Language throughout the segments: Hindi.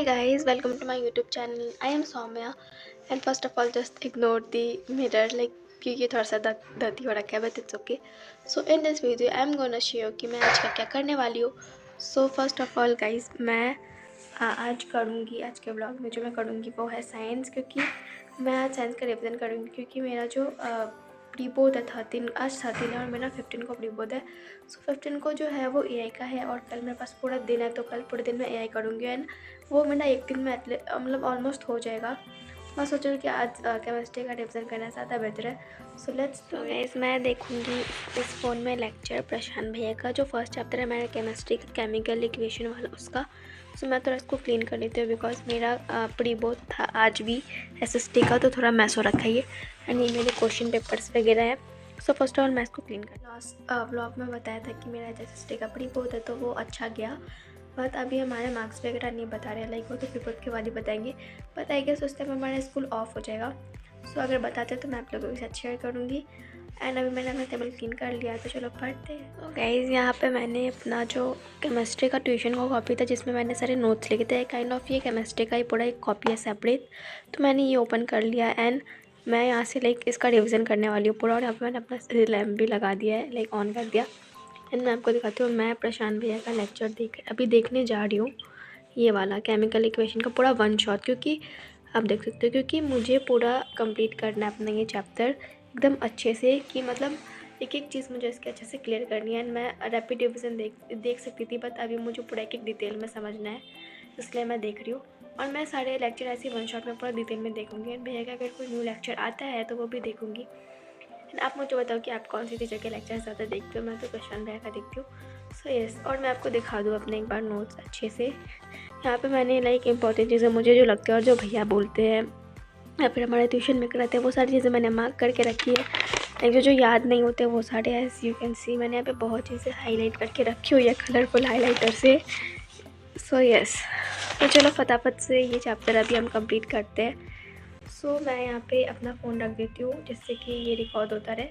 Hey guys, welcome to my YouTube channel. I am Soumya and first of all just ignore the mirror like क्योंकि थोड़ा सा दर्दी हो रखा है but it's okay. So in this video I am gonna share कि मैं आज क्या करने वाली हूँ. So first of all guys मैं आज के ब्लॉग में जो मैं करूँगी वो है साइंस, क्योंकि मैं आज साइंस का रिविजन करूँगी क्योंकि मेरा जो प्री बोर्ड है 13 आज 13 है और मेरा 15 को प्री बोर्ड है. सो 15 को जो है वो एआई का है और कल मेरे पास पूरा दिन है, तो कल पूरे दिन में एआई करूँगी एंड वो मेरा एक दिन में मतलब ऑलमोस्ट हो जाएगा. मैं सोच रही हूँ कि आज केमिस्ट्री का रिविजन करना ज़्यादा बेहतर है. So let's do guys. मैं देखूँगी इस फ़ोन में लेक्चर प्रशांत भैया का जो फर्स्ट चैप्टर है मेरा केमिस्ट्री का केमिकल इक्वेशन वाला उसका. सो मैं थोड़ा इसको क्लीन कर लेती हूँ बिकॉज मेरा प्री बोर्ड था आज भी एसएसटी का, तो थोड़ा मैस हो रखा है ये एंड ये मेरे क्वेश्चन पेपर्स वगैरह है. सो फर्स्ट ऑफ ऑल मैं इसको क्लीन कर. लास्ट ब्लॉग में बताया था कि मेरा एसएसटी का प्री बोर्ड है तो वो अच्छा गया, बट अभी हमारे मार्क्स वगैरह नहीं बता रहे, लाइक वो तो पेपर के बाद ही बताएंगे. बट आई गेस उस टाइम हमारा स्कूल ऑफ हो जाएगा. सो अगर बताते तो मैं आप लोगों के साथ शेयर करूँगी. एंड अभी मैंने अपना टेबल क्लीन कर लिया तो चलो पढ़ते हैं. तो गाइज़ यहाँ पे मैंने अपना जो केमिस्ट्री का ट्यूशन का कॉपी था जिसमें मैंने सारे नोट्स लिखे थे, काइंड ऑफ ये केमिस्ट्री का ही पूरा एक कॉपी है सेपरेट, तो मैंने ये ओपन कर लिया एंड मैं यहाँ से लाइक इसका रिविज़न करने वाली हूँ पूरा. और यहाँ पर मैंने अपना लैम्प भी लगा दिया है, लाइक ऑन कर दिया. एंड मैं आपको दिखाती हूँ मैं प्रशांत भैया का लेक्चर अभी देखने जा रही हूँ, ये वाला केमिकल इक्वेशन का पूरा वन शॉट, क्योंकि आप देख सकते हो क्योंकि मुझे पूरा कंप्लीट करना है अपना ये चैप्टर एकदम अच्छे से, कि मतलब एक एक चीज़ मुझे इसके अच्छे से क्लियर करनी है. एंड मैं रैपिड रिविजन देख सकती थी, बट अभी मुझे पूरा एक डिटेल में समझना है, इसलिए मैं देख रही हूँ. और मैं सारे लेक्चर ऐसे वन शॉट में पूरा डिटेल में देखूँगी. एंड भैया का अगर कोई न्यू लेक्चर आता है तो वो भी देखूँगी. आप मुझे बताओ कि आप कौन सी टीचर के लेक्चर ज़्यादा देखते हो. मैं तो प्रशांत भैया का देखती हूँ. सो यस, और मैं आपको दिखा दूँ अपने एक बार नोट्स अच्छे से. यहाँ पे मैंने लाइक इंपॉर्टेंट चीज़ें मुझे जो लगती है और जो भैया बोलते हैं या फिर हमारे ट्यूशन में कराते हैं वो सारी चीज़ें मैंने मार्क करके रखी है. लाइक जो याद नहीं होते वो सारे एज यू कैन सी मैंने यहाँ पे बहुत चीज़ें हाईलाइट करके रखी हुई है कलरफुल हाईलाइटर से. सो यस, तो चलो फटाफट से ये चैप्टर अभी हम कंप्लीट करते हैं. सो मैं यहाँ पे अपना फ़ोन रख देती हूँ जिससे कि ये रिकॉर्ड होता रहे.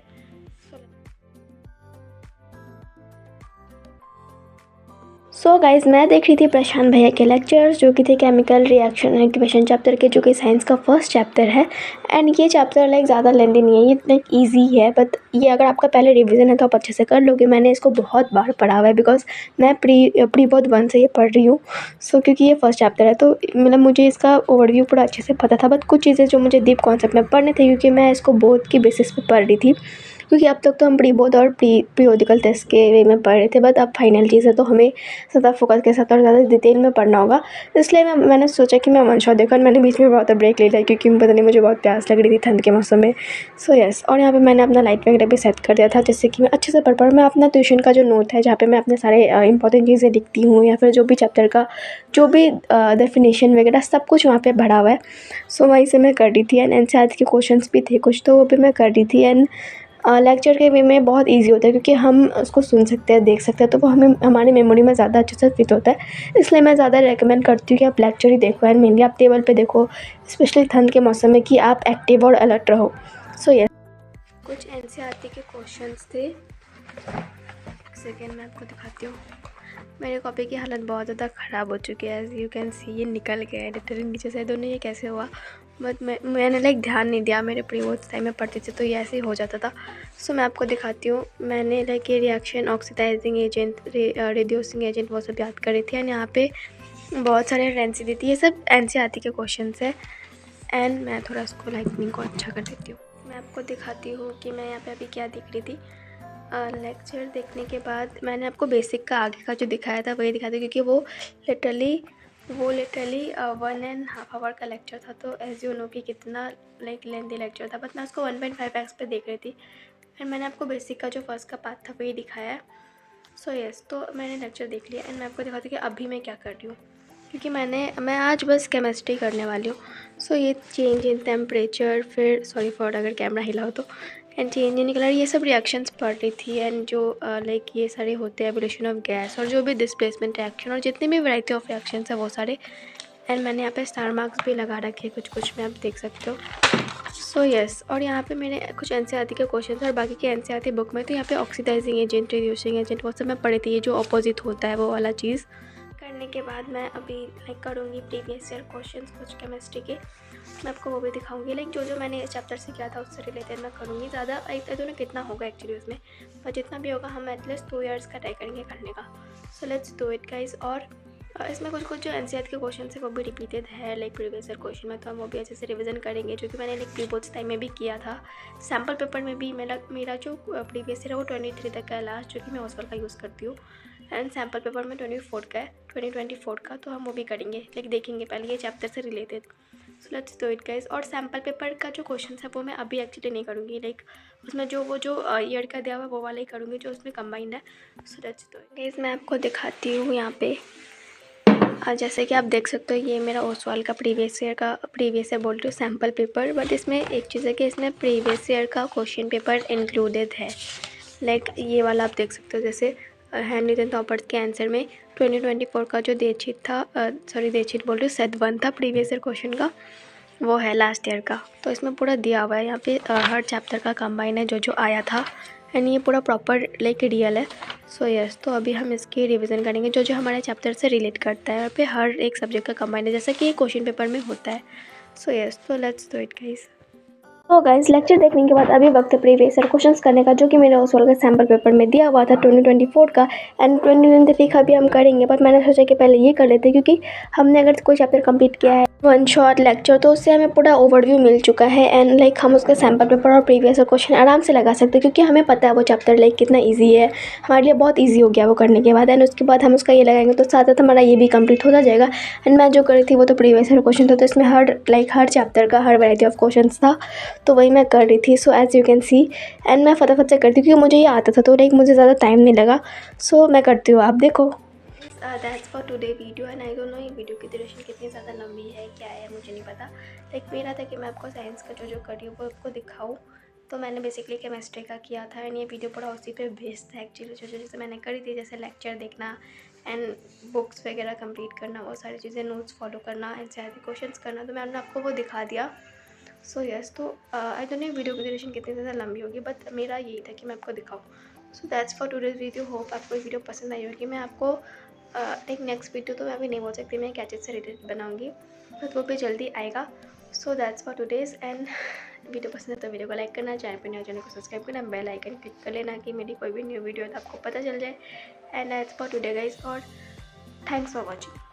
सो गाइज़ मैं देख रही थी प्रशांत भैया के लेक्चर्स जो कि थे केमिकल रिएक्शन इक्वेशन चैप्टर के, जो कि साइंस का फर्स्ट चैप्टर है. एंड ये चैप्टर लाइक ज़्यादा लेंदी नहीं है, ये लाइक इजी है, बट ये अगर आपका पहले रिवीजन है तो आप अच्छे से कर लोगे. मैंने इसको बहुत बार पढ़ा हुआ है बिकॉज मैं प्री बोर्ड 1 से ये पढ़ रही हूँ. सो क्योंकि ये फर्स्ट चैप्टर है तो मतलब मुझे इसका ओवरव्यू पूरा अच्छे से पता था, बट कुछ चीज़ें जो मुझे डीप कॉन्सेप्ट में पढ़ने थे क्योंकि मैं इसको बोर्ड की बेसिस पे पढ़ रही थी, क्योंकि अब तक तो हम प्री बोर्ड और पीरियोडिकल टेस्ट के वे में पढ़ रहे थे, बट अब फाइनल चीज़ है तो हमें ज़्यादा फोकस के साथ और ज़्यादा डिटेल में पढ़ना होगा. इसलिए मैंने सोचा कि मैं वन शॉट देखूँ. मैंने बीच में बहुत ब्रेक ले लिया क्योंकि पता नहीं मुझे बहुत प्यास लग रही थी ठंड के मौसम में. सो यस, और यहाँ पे मैंने अपना लाइट वगैरह भी सेट कर दिया था जिससे कि मैं अच्छे से पढ़ पाऊँ. मैं अपना ट्यूशन का जो नोट है जहाँ पे मैं अपने सारे इंपॉर्टेंट चीज़ें लिखती हूँ या फिर जो भी चैप्टर का जो भी डेफिनेशन वगैरह सब कुछ वहाँ पर भरा हुआ है. सो वहीं से मैं कर रही थी. एंड एनसीईआरटी के क्वेश्चन भी थे कुछ, तो वो भी मैं कर रही थी. एंड लेक्चर के वे में बहुत इजी होता है क्योंकि हम उसको सुन सकते हैं, देख सकते हैं, तो वो हमें हमारी मेमोरी में ज़्यादा अच्छे से फिट होता है. इसलिए मैं ज़्यादा रेकमेंड करती हूँ कि आप लेक्चर ही देखो एंड मेनली आप टेबल पे देखो, स्पेशली ठंड के मौसम में, कि आप एक्टिव और अलर्ट रहो. सो यस, कुछ एनसीईआरटी के क्वेश्चंस थे. एक सेकेंड मैं आपको दिखाती हूँ. मेरे कॉपी की हालत बहुत ज़्यादा ख़राब हो चुकी है, एज यू कैन सी ये निकल गया है लिटरली नीचे से. दोनों ये कैसे हुआ, बट मैंने लाइक ध्यान नहीं दिया. मेरे प्री बोर्ड टाइम में पढ़ते थे तो ये ऐसे ही हो जाता था. सो मैं आपको दिखाती हूँ. मैंने लाइक ये reaction oxidizing agent reducing agent वो सब याद करी थी. एंड यहाँ पे बहुत सारे रेंसी दी थी. ये सब एनसीईआरटी के क्वेश्चन है. एंड मैं थोड़ा इसको लाइटनिंग को अच्छा कर देती हूँ. मैं आपको दिखाती हूँ कि मैं यहाँ पे अभी क्या दिख रही थी. लेक्चर देखने के बाद मैंने आपको बेसिक का आगे का जो दिखाया था वही दिखाया था, क्योंकि वो लिटरली 1.5 आवर का लेक्चर था. तो एज यू नो कि कितना लाइक लेंथी लेक्चर था, बट मैं उसको 1.5x पे देख रही थी. फिर मैंने आपको बेसिक का जो फर्स्ट का पार्ट था वही दिखाया है. सो यस, तो मैंने लेक्चर देख लिया. एंड मैं आपको दिखाती हूँ कि अभी मैं क्या कर रही हूँ, क्योंकि मैं आज बस केमिस्ट्री करने वाली हूँ. सो ये चेंज इन टेम्परेचर, फिर सॉरी फॉर अगर कैमरा हिला हो तो, एंड चेंज इन कलर, ये सब रिएक्शंस पढ़ रही थी. एंड जो लाइक ये सारे होते हैं एवोल्यूशन ऑफ गैस और जो भी डिस्प्लेसमेंट रिएक्शन और जितने भी वैरायटी ऑफ रिएक्शंस है वो सारे. एंड मैंने यहाँ पे स्टार मार्क्स भी लगा रखे हैं कुछ में, आप देख सकते हो. सो यस, और यहाँ पे मैंने कुछ एनसीईआरटी के क्वेश्चन और बाकी के एनसीईआरटी बुक में, तो यहाँ पे ऑक्सीडाइजिंग एजेंट, रिड्यूसिंग एजेंट वो सब मैं पढ़ी थी. ये जो अपोजिट होता है वो वाला चीज़ करने करने के बाद मैं अभी लाइक करूँगी प्रीवियस ईयर क्वेश्चंस कुछ केमिस्ट्री के, मैं आपको वो भी दिखाऊंगी। लाइक जो जो मैंने इस चैप्टर से किया था उससे रिलेटेड मैं करूँगी। ज़्यादा आई डोंट नो कितना होगा एक्चुअली उसमें, पर जितना भी होगा हम एटलीस्ट 2 ईयर्स का ट्राई करेंगे करने का। So let's do it guys. और इसमें कुछ कुछ जो एनसीईआरटी के क्वेश्चन है वो भी रिपीटेड है लाइक प्रीवियस ईयर क्वेश्चन में, तो हम वो भी अच्छे से रिवीजन करेंगे जो कि मैंने लाइक प्री बोर्ड्स टाइम में भी किया था। सैम्पल पेपर में भी मेरा जो प्रीवियस ईयर है वो 23 तक का है लास्ट, जो कि मैं ओसवाल का यूज़ करती हूँ। एंड सैम्पल पेपर में 24 का है, 2024 का, तो हम वो भी करेंगे लाइक देखेंगे पहले ये चैप्टर से related. So let's do it guys. और सैम्पल पेपर का जो क्वेश्चन है वो मैं अभी एक्चुअली नहीं करूँगी, लाइक उसमें जो ईयर का दिया हुआ वो वाला ही करूँगी जो उसमें कंबाइंड है। So let's do it guys. मैं आपको दिखाती हूँ यहाँ पे, जैसे कि आप देख सकते हो ये मेरा ओसवाल का प्रीवियस ईयर बोल रही हूँ सैम्पल पेपर, बट इसमें एक चीज़ है कि इसमें प्रीवियस ईयर का क्वेश्चन पेपर इंक्लूडेड है। लाइक ये वाला आप देख सकते हो, जैसे हेनरी दैन थॉपर्स के आंसर में 2024 का जो डेटशीट था, डेटशीट बोल रही हूँ, सेट 1 था प्रीवियस ईयर क्वेश्चन का, वो है लास्ट ईयर का। तो इसमें पूरा दिया हुआ है यहाँ पे, हर चैप्टर का कंबाइन है जो जो आया था, एंड ये पूरा प्रॉपर लाइक रियल है। सो यस, तो अभी हम इसकी रिवीजन करेंगे जो जो हमारे चैप्टर से रिलेट करता है। यहाँ पे हर एक सब्जेक्ट का कंबाइन है जैसा कि ये क्वेश्चन पेपर में होता है। सो यस, तो लेट्स डू इट गाइस। तो गाइस लेक्चर देखने के बाद अभी वक्त है प्रीवियस ईयर क्वेश्चंस करने का, जो कि मेरे ओसवाल का सैम्पल पेपर में दिया हुआ था 2024 का, एंड 2023 का भी हम करेंगे। बट मैंने सोचा कि पहले ये कर लेते, क्योंकि हमने अगर कोई चैप्टर कंप्लीट किया है वन शॉट लेक्चर तो उससे हमें पूरा ओवरव्यू मिल चुका है, एंड लाइक हम उसका सैम्पल पेपर और प्रीवियस ईयर क्वेश्चन आराम से लगा सकते हैं, क्योंकि हमें पता है वो चैप्टर लाइक कितना ईजी है, हमारे लिए बहुत ईजी हो गया वो करने के बाद। एंड उसके बाद हम उसका ये लगाएंगे तो साथ साथ हमारा ये भी कंप्लीट होता जाएगा। एंड मैं जो करी थी वो तो प्रीवियस ईयर क्वेश्चन था, तो इसमें हर चैप्टर का हर वैरायटी ऑफ क्वेश्चन था, तो वही मैं कर रही थी। So as you can see, and मैं फटाफट से करती हूँ क्योंकि मुझे ये आता था, तो लाइक मुझे ज़्यादा टाइम नहीं लगा। सो मैं करती हूँ, आप देखो। That's for today video, and I don't know ये वीडियो की ड्यूरेशन कितनी ज़्यादा लंबी है क्या है मुझे नहीं पता। लाइक मेरा था कि मैं आपको साइंस का जो जो करी हूँ वो आपको दिखाऊँ, तो मैंने बेसिकली केमिस्ट्री का किया था, एंड ये वीडियो पूरा उसी पे बेस्ड था एक्चुअली। जो जैसे मैंने करी थी, जैसे लेक्चर देखना एंड बुक्स वगैरह कंप्लीट करना, वो सारी चीज़ें, नोट्स फॉलो करना, एनसीईआरटी क्वेश्चंस करना, तो मैंने आपको वो दिखा दिया। सो यस, तो आई डोंट नो वीडियो की ड्यूरेशन कितनी ज़्यादा लंबी होगी, बट मेरा यही था कि मैं आपको दिखाऊँ। So that's for today's video. Hope आपको ये वीडियो पसंद आई होगी। मैं आपको एक नेक्स्ट वीडियो तो मैं अभी नहीं बोल सकती, मैं कैचेस से रिलेटेड बनाऊंगी, बट वो भी जल्दी आएगा। So that's for today's, and video पसंद है तो वीडियो को लाइक करना, चैनल पर नया चैनल को सब्सक्राइब करना, बेल आइकन क्लिक कर लेना कि मेरी कोई भी न्यू वीडियो है तो आपको पता चल जाए। And that's for today guys, और थैंक्स फॉर वॉचिंग।